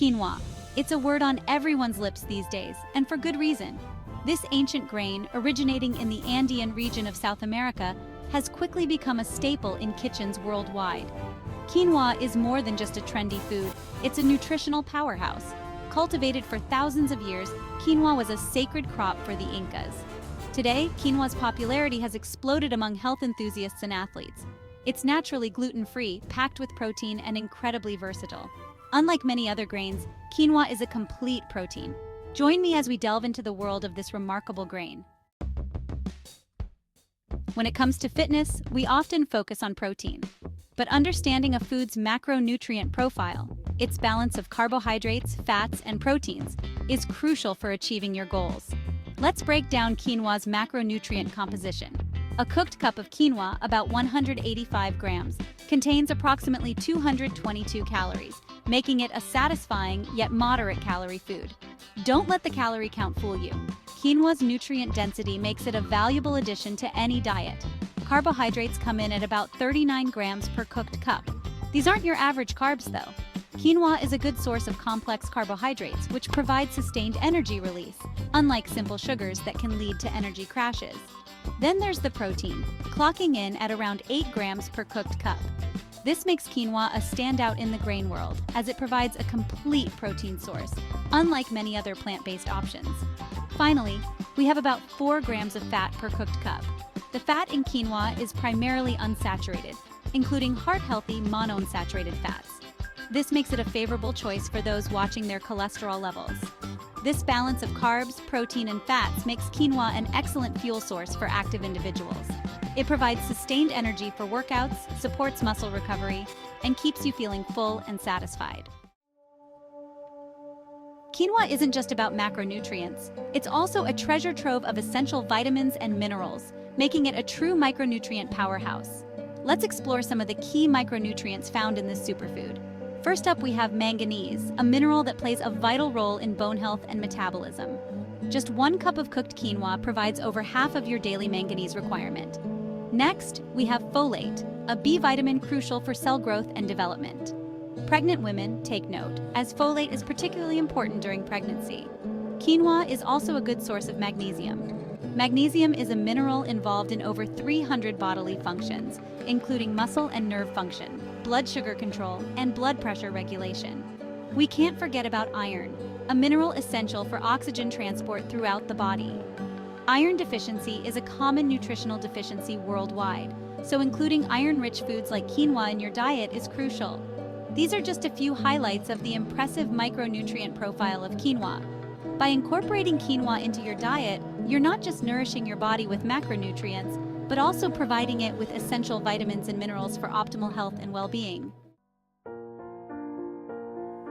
Quinoa. It's a word on everyone's lips these days, and for good reason. This ancient grain, originating in the Andean region of South America, has quickly become a staple in kitchens worldwide. Quinoa is more than just a trendy food, it's a nutritional powerhouse. Cultivated for thousands of years, quinoa was a sacred crop for the Incas. Today, quinoa's popularity has exploded among health enthusiasts and athletes. It's naturally gluten-free, packed with protein, and incredibly versatile. Unlike many other grains, quinoa is a complete protein. Join me as we delve into the world of this remarkable grain. When it comes to fitness, we often focus on protein. But understanding a food's macronutrient profile, its balance of carbohydrates, fats, and proteins, is crucial for achieving your goals. Let's break down quinoa's macronutrient composition. A cooked cup of quinoa, about 185 grams, contains approximately 222 calories, making it a satisfying yet moderate calorie food. Don't let the calorie count fool you. Quinoa's nutrient density makes it a valuable addition to any diet. Carbohydrates come in at about 39 grams per cooked cup. These aren't your average carbs, though. Quinoa is a good source of complex carbohydrates, which provide sustained energy release, unlike simple sugars that can lead to energy crashes. Then there's the protein, clocking in at around 8 grams per cooked cup. This makes quinoa a standout in the grain world, as it provides a complete protein source, unlike many other plant-based options. Finally, we have about 4 grams of fat per cooked cup. The fat in quinoa is primarily unsaturated, including heart-healthy monounsaturated fats. This makes it a favorable choice for those watching their cholesterol levels. This balance of carbs, protein, and fats makes quinoa an excellent fuel source for active individuals. It provides sustained energy for workouts, supports muscle recovery, and keeps you feeling full and satisfied. Quinoa isn't just about macronutrients, it's also a treasure trove of essential vitamins and minerals, making it a true micronutrient powerhouse. Let's explore some of the key micronutrients found in this superfood. First up, we have manganese, a mineral that plays a vital role in bone health and metabolism. Just 1 cup of cooked quinoa provides over half of your daily manganese requirement. Next, we have folate, a B vitamin crucial for cell growth and development. Pregnant women, take note, as folate is particularly important during pregnancy. Quinoa is also a good source of magnesium. Magnesium is a mineral involved in over 300 bodily functions, including muscle and nerve function, blood sugar control, and blood pressure regulation. We can't forget about iron, a mineral essential for oxygen transport throughout the body. Iron deficiency is a common nutritional deficiency worldwide, so including iron-rich foods like quinoa in your diet is crucial. These are just a few highlights of the impressive micronutrient profile of quinoa. By incorporating quinoa into your diet, you're not just nourishing your body with macronutrients, but also providing it with essential vitamins and minerals for optimal health and well-being.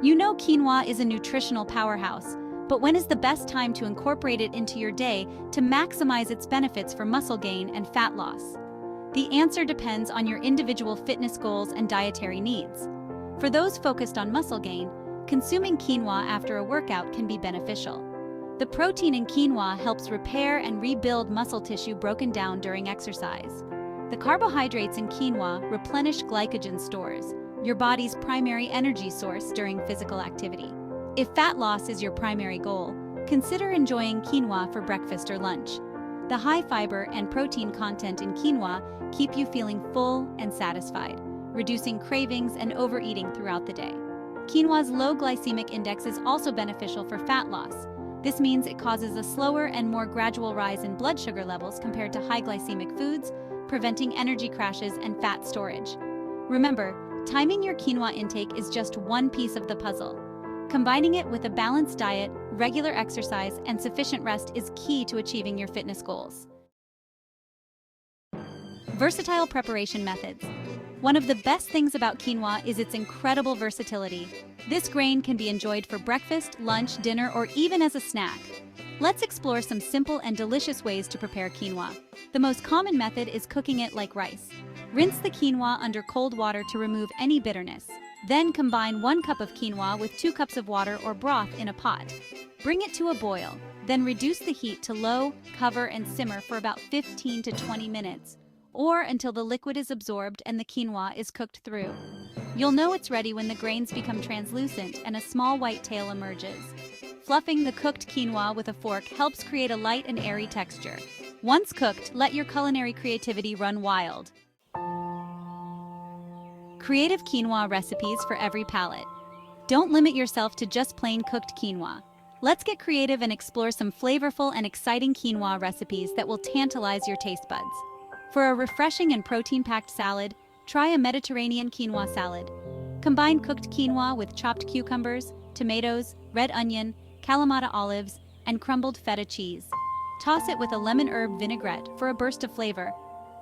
You know quinoa is a nutritional powerhouse, but when is the best time to incorporate it into your day to maximize its benefits for muscle gain and fat loss? The answer depends on your individual fitness goals and dietary needs. For those focused on muscle gain, consuming quinoa after a workout can be beneficial. The protein in quinoa helps repair and rebuild muscle tissue broken down during exercise. The carbohydrates in quinoa replenish glycogen stores, your body's primary energy source during physical activity. If fat loss is your primary goal, consider enjoying quinoa for breakfast or lunch. The high fiber and protein content in quinoa keep you feeling full and satisfied, reducing cravings and overeating throughout the day. Quinoa's low glycemic index is also beneficial for fat loss. This means it causes a slower and more gradual rise in blood sugar levels compared to high glycemic foods, preventing energy crashes and fat storage. Remember, timing your quinoa intake is just one piece of the puzzle. Combining it with a balanced diet, regular exercise, and sufficient rest is key to achieving your fitness goals. Versatile preparation methods. One of the best things about quinoa is its incredible versatility. This grain can be enjoyed for breakfast, lunch, dinner, or even as a snack. Let's explore some simple and delicious ways to prepare quinoa. The most common method is cooking it like rice. Rinse the quinoa under cold water to remove any bitterness. Then combine 1 cup of quinoa with 2 cups of water or broth in a pot. Bring it to a boil, then reduce the heat to low, cover, and simmer for about 15 to 20 minutes, or until the liquid is absorbed and the quinoa is cooked through. You'll know it's ready when the grains become translucent and a small white tail emerges. Fluffing the cooked quinoa with a fork helps create a light and airy texture. Once cooked, let your culinary creativity run wild. Creative quinoa recipes for every palate. Don't limit yourself to just plain cooked quinoa. Let's get creative and explore some flavorful and exciting quinoa recipes that will tantalize your taste buds. For a refreshing and protein-packed salad, try a Mediterranean quinoa salad. Combine cooked quinoa with chopped cucumbers, tomatoes, red onion, Kalamata olives, and crumbled feta cheese. Toss it with a lemon herb vinaigrette for a burst of flavor.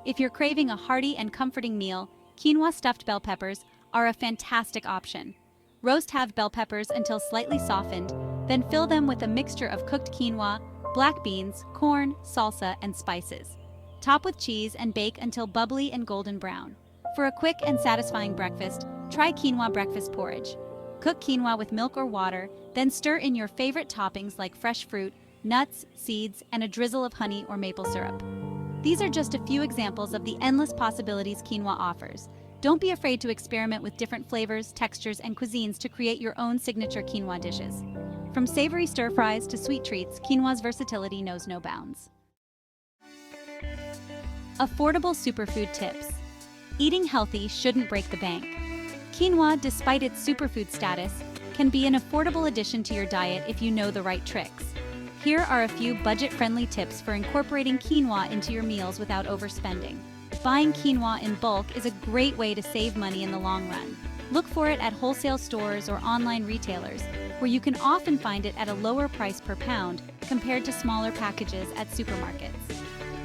If you're craving a hearty and comforting meal, quinoa stuffed bell peppers are a fantastic option. Roast halved bell peppers until slightly softened, then fill them with a mixture of cooked quinoa, black beans, corn, salsa, and spices. Top with cheese and bake until bubbly and golden brown. For a quick and satisfying breakfast, try quinoa breakfast porridge. Cook quinoa with milk or water, then stir in your favorite toppings like fresh fruit, nuts, seeds, and a drizzle of honey or maple syrup. These are just a few examples of the endless possibilities quinoa offers. Don't be afraid to experiment with different flavors, textures, and cuisines to create your own signature quinoa dishes. From savory stir-fries to sweet treats, quinoa's versatility knows no bounds. Affordable superfood tips. Eating healthy shouldn't break the bank. Quinoa, despite its superfood status, can be an affordable addition to your diet if you know the right tricks. Here are a few budget-friendly tips for incorporating quinoa into your meals without overspending. Buying quinoa in bulk is a great way to save money in the long run. Look for it at wholesale stores or online retailers, where you can often find it at a lower price per pound compared to smaller packages at supermarkets.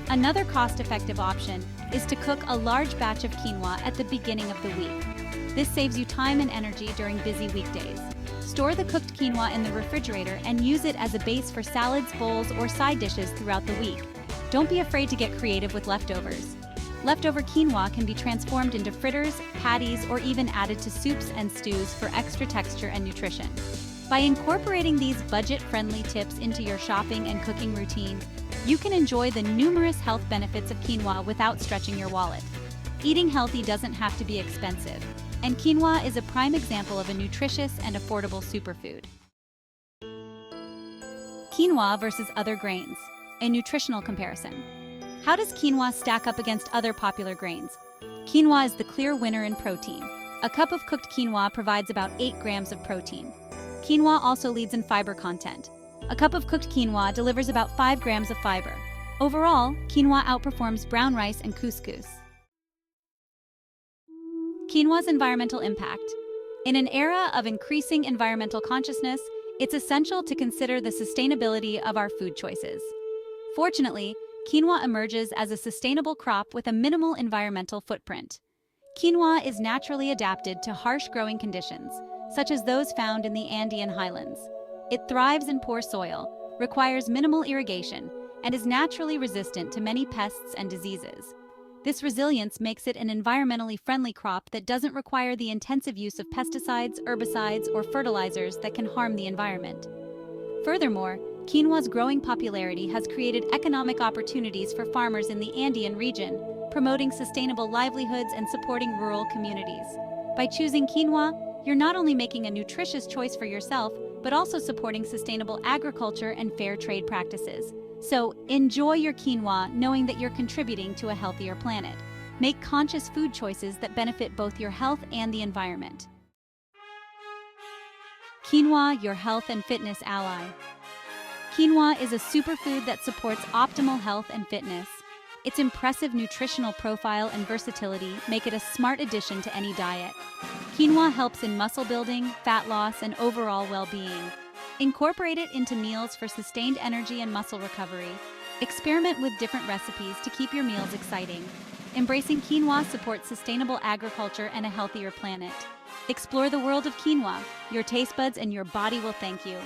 Another cost-effective option is to cook a large batch of quinoa at the beginning of the week. This saves you time and energy during busy weekdays. Store the cooked quinoa in the refrigerator and use it as a base for salads, bowls, or side dishes throughout the week. Don't be afraid to get creative with leftovers. Leftover quinoa can be transformed into fritters, patties, or even added to soups and stews for extra texture and nutrition. By incorporating these budget-friendly tips into your shopping and cooking routine, you can enjoy the numerous health benefits of quinoa without stretching your wallet. Eating healthy doesn't have to be expensive, and quinoa is a prime example of a nutritious and affordable superfood. Quinoa versus other grains, a nutritional comparison. How does quinoa stack up against other popular grains? Quinoa is the clear winner in protein. A cup of cooked quinoa provides about 8 grams of protein. Quinoa also leads in fiber content. A cup of cooked quinoa delivers about 5 grams of fiber. Overall, quinoa outperforms brown rice and couscous. Quinoa's environmental impact. In an era of increasing environmental consciousness, it's essential to consider the sustainability of our food choices. Fortunately, quinoa emerges as a sustainable crop with a minimal environmental footprint. Quinoa is naturally adapted to harsh growing conditions, such as those found in the Andean highlands. It thrives in poor soil, requires minimal irrigation, and is naturally resistant to many pests and diseases. This resilience makes it an environmentally friendly crop that doesn't require the intensive use of pesticides, herbicides, or fertilizers that can harm the environment. Furthermore, quinoa's growing popularity has created economic opportunities for farmers in the Andean region, promoting sustainable livelihoods and supporting rural communities. By choosing quinoa, you're not only making a nutritious choice for yourself, but also supporting sustainable agriculture and fair trade practices. So, enjoy your quinoa knowing that you're contributing to a healthier planet. Make conscious food choices that benefit both your health and the environment. Quinoa, your health and fitness ally. Quinoa is a superfood that supports optimal health and fitness. Its impressive nutritional profile and versatility make it a smart addition to any diet. Quinoa helps in muscle building, fat loss, and overall well-being. Incorporate it into meals for sustained energy and muscle recovery. Experiment with different recipes to keep your meals exciting. Embracing quinoa supports sustainable agriculture and a healthier planet. Explore the world of quinoa. Your taste buds and your body will thank you.